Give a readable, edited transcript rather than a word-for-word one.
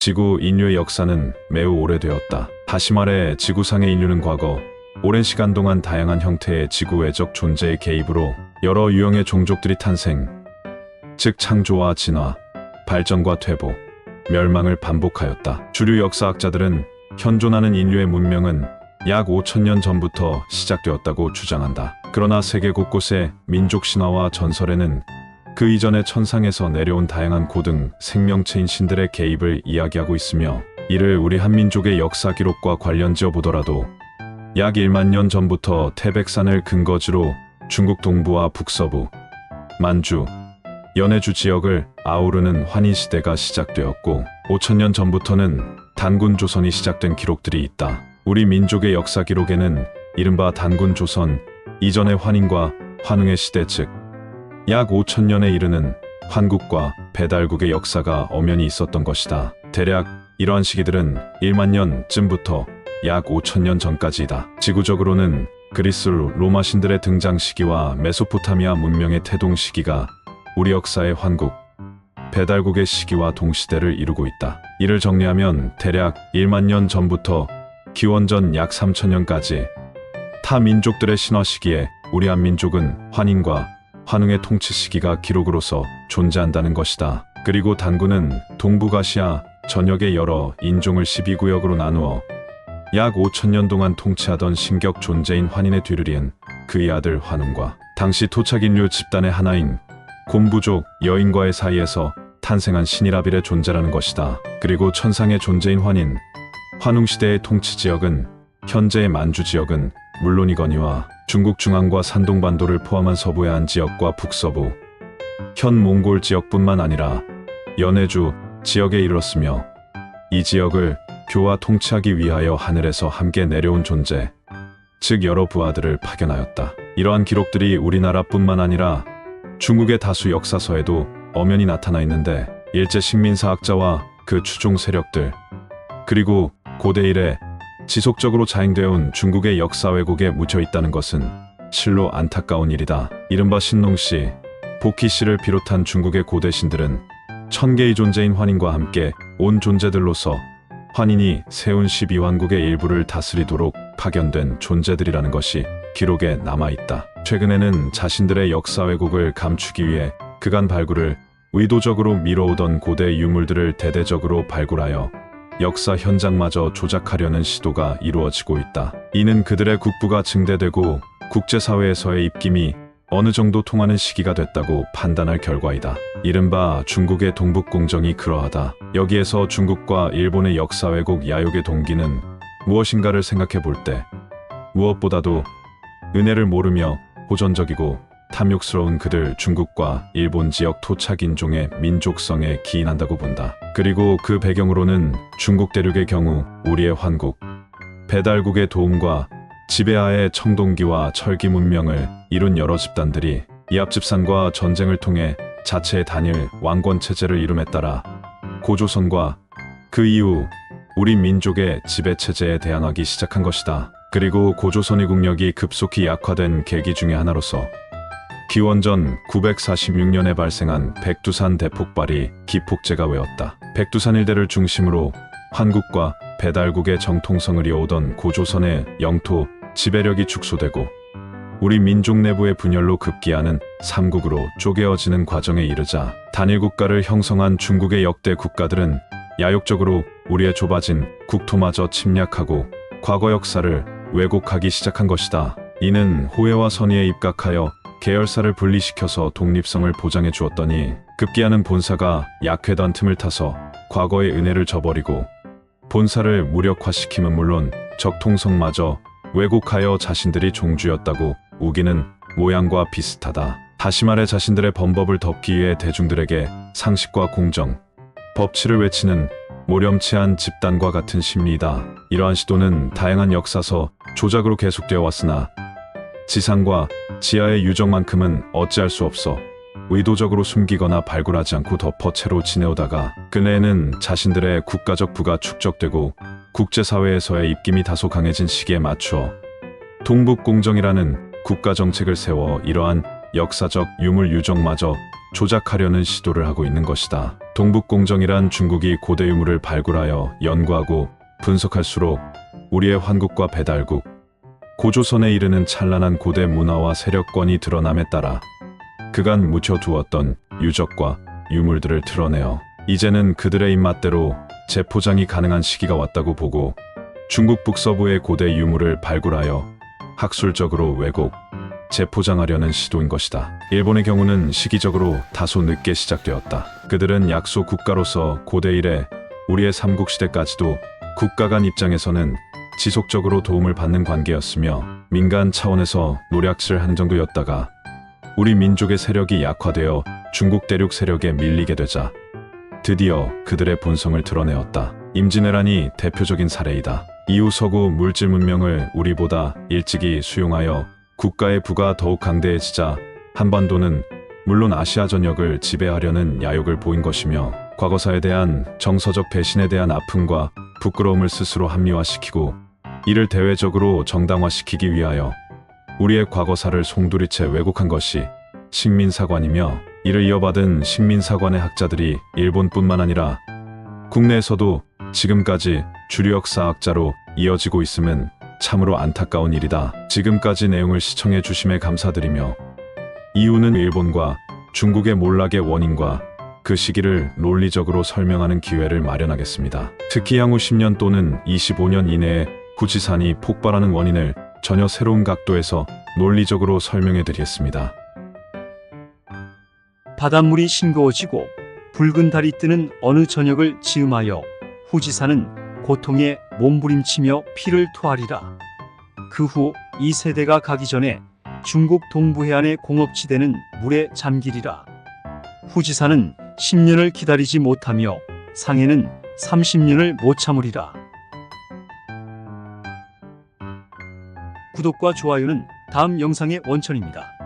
지구 인류의 역사는 매우 오래되었다. 다시 말해 지구상의 인류는 과거 오랜 시간 동안 다양한 형태의 지구 외적 존재의 개입으로 여러 유형의 종족들이 탄생, 즉 창조와 진화, 발전과 퇴보, 멸망을 반복하였다. 주류 역사학자들은 현존하는 인류의 문명은 약 5천년 전부터 시작되었다고 주장한다. 그러나 세계 곳곳의 민족 신화와 전설에는 그 이전의 천상에서 내려온 다양한 고등 생명체인 신들의 개입을 이야기하고 있으며, 이를 우리 한민족의 역사 기록과 관련지어 보더라도 약 1만 년 전부터 태백산을 근거지로 중국 동부와 북서부, 만주, 연해주 지역을 아우르는 환인시대가 시작되었고, 5천년 전부터는 단군 조선이 시작된 기록들이 있다. 우리 민족의 역사 기록에는 이른바 단군 조선 이전의 환인과 환웅의 시대, 즉 약 5천년에 이르는 환국과 배달국의 역사가 엄연히 있었던 것이다. 대략 이러한 시기들은 1만 년쯤부터 약 5천년 전까지이다. 지구적으로는 그리스 로마 신들의 등장 시기와 메소포타미아 문명의 태동 시기가 우리 역사의 환국, 배달국의 시기와 동시대를 이루고 있다. 이를 정리하면 대략 1만 년 전부터 기원전 약 3천년까지 타 민족들의 신화 시기에 우리 한민족은 환인과 환웅의 통치 시기가 기록으로서 존재한다는 것이다. 그리고 단군은 동북아시아 전역의 여러 인종을 12구역으로 나누어 약 5천년 동안 통치하던 신격 존재인 환인의 뒤를 이은 그의 아들 환웅과 당시 토착 인류 집단의 하나인 곰부족 여인과의 사이에서 탄생한 신이라빌의 존재라는 것이다. 그리고 천상의 존재인 환인, 환웅 시대의 통치 지역은 현재의 만주 지역은 물론이거니와 중국 중앙과 산동반도를 포함한 서부의 안 지역과 북서부, 현 몽골 지역뿐만 아니라 연해주 지역에 이르렀으며, 이 지역을 교화 통치하기 위하여 하늘에서 함께 내려온 존재, 즉 여러 부하들을 파견하였다. 이러한 기록들이 우리나라뿐만 아니라 중국의 다수 역사서에도 엄연히 나타나 있는데, 일제 식민사학자와 그 추종 세력들, 그리고 고대 이래 지속적으로 자행되어 온 중국의 역사 왜곡에 묻혀 있다는 것은 실로 안타까운 일이다. 이른바 신농시, 복희씨를 비롯한 중국의 고대 신들은 천개의 존재인 환인과 함께 온 존재들로서 환인이 세운 12왕국의 일부를 다스리도록 파견된 존재들이라는 것이 기록에 남아있다. 최근에는 자신들의 역사 왜곡을 감추기 위해 그간 발굴을 의도적으로 미뤄오던 고대 유물들을 대대적으로 발굴하여 역사 현장마저 조작하려는 시도가 이루어지고 있다. 이는 그들의 국부가 증대되고 국제사회에서의 입김이 어느 정도 통하는 시기가 됐다고 판단할 결과이다. 이른바 중국의 동북공정이 그러하다. 여기에서 중국과 일본의 역사 왜곡 야욕의 동기는 무엇인가를 생각해 볼 때 무엇보다도 은혜를 모르며 호전적이고 탐욕스러운 그들 중국과 일본 지역 토착인종의 민족성에 기인한다고 본다. 그리고 그 배경으로는 중국 대륙의 경우 우리의 환국, 배달국의 도움과 지배하에 청동기와 철기 문명을 이룬 여러 집단들이 이합집산과 전쟁을 통해 자체의 단일 왕권체제를 이룸에 따라 고조선과 그 이후 우리 민족의 지배체제에 대항하기 시작한 것이다. 그리고 고조선의 국력이 급속히 약화된 계기 중의 하나로서 기원전 946년에 발생한 백두산 대폭발이 기폭제가 되었다. 백두산 일대를 중심으로 환국과 배달국의 정통성을 이어오던 고조선의 영토 지배력이 축소되고 우리 민족 내부의 분열로 급기야는 삼국으로 쪼개어지는 과정에 이르자 단일 국가를 형성한 중국의 역대 국가들은 야욕적으로 우리의 좁아진 국토마저 침략하고 과거 역사를 왜곡하기 시작한 것이다. 이는 호해와 선의에 입각하여 계열사를 분리시켜서 독립성을 보장해 주었더니 급기야는 본사가 약회된 틈을 타서 과거의 은혜를 저버리고 본사를 무력화시킴은 물론 적통성마저 왜곡하여 자신들이 종주였다고 우기는 모양과 비슷하다. 다시 말해 자신들의 범법을 덮기 위해 대중들에게 상식과 공정, 법치를 외치는 모렴치한 집단과 같은 심리이다. 이러한 시도는 다양한 역사서 조작으로 계속되어 왔으나 지상과 지하의 유적만큼은 어찌할 수 없어 의도적으로 숨기거나 발굴하지 않고 덮어 채로 지내오다가 근래에는 자신들의 국가적 부가 축적되고 국제사회에서의 입김이 다소 강해진 시기에 맞추어 동북공정이라는 국가정책을 세워 이러한 역사적 유물 유적마저 조작하려는 시도를 하고 있는 것이다. 동북공정이란 중국이 고대 유물을 발굴하여 연구하고 분석할수록 우리의 환국과 배달국, 고조선에 이르는 찬란한 고대 문화와 세력권이 드러남에 따라 그간 묻혀두었던 유적과 유물들을 드러내어 이제는 그들의 입맛대로 재포장이 가능한 시기가 왔다고 보고 중국 북서부의 고대 유물을 발굴하여 학술적으로 왜곡, 재포장하려는 시도인 것이다. 일본의 경우는 시기적으로 다소 늦게 시작되었다. 그들은 약소 국가로서 고대 이래 우리의 삼국시대까지도 국가 간 입장에서는 지속적으로 도움을 받는 관계였으며 민간 차원에서 노략질 하는 정도였다가 우리 민족의 세력이 약화되어 중국 대륙 세력에 밀리게 되자 드디어 그들의 본성을 드러내었다. 임진왜란이 대표적인 사례이다. 이후 서구 물질 문명을 우리보다 일찍이 수용하여 국가의 부가 더욱 강대해지자 한반도는 물론 아시아 전역을 지배하려는 야욕을 보인 것이며 과거사에 대한 정서적 배신에 대한 아픔과 부끄러움을 스스로 합리화시키고 이를 대외적으로 정당화시키기 위하여 우리의 과거사를 송두리째 왜곡한 것이 식민사관이며 이를 이어받은 식민사관의 학자들이 일본뿐만 아니라 국내에서도 지금까지 주류 역사학자로 이어지고 있음은 참으로 안타까운 일이다. 지금까지 내용을 시청해 주심에 감사드리며 이유는 일본과 중국의 몰락의 원인과 그 시기를 논리적으로 설명하는 기회를 마련하겠습니다. 특히 향후 10년 또는 25년 이내에 후지산이 폭발하는 원인을 전혀 새로운 각도에서 논리적으로 설명해 드리겠습니다. 바닷물이 싱거워지고 붉은 달이 뜨는 어느 저녁을 즈음하여 후지산은 고통에 몸부림치며 피를 토하리라. 그 후 이 세대가 가기 전에 중국 동부해안의 공업지대는 물에 잠기리라. 후지산은 10년을 기다리지 못하며 상해는 30년을 못 참으리라. 구독과 좋아요는 다음 영상의 원천입니다.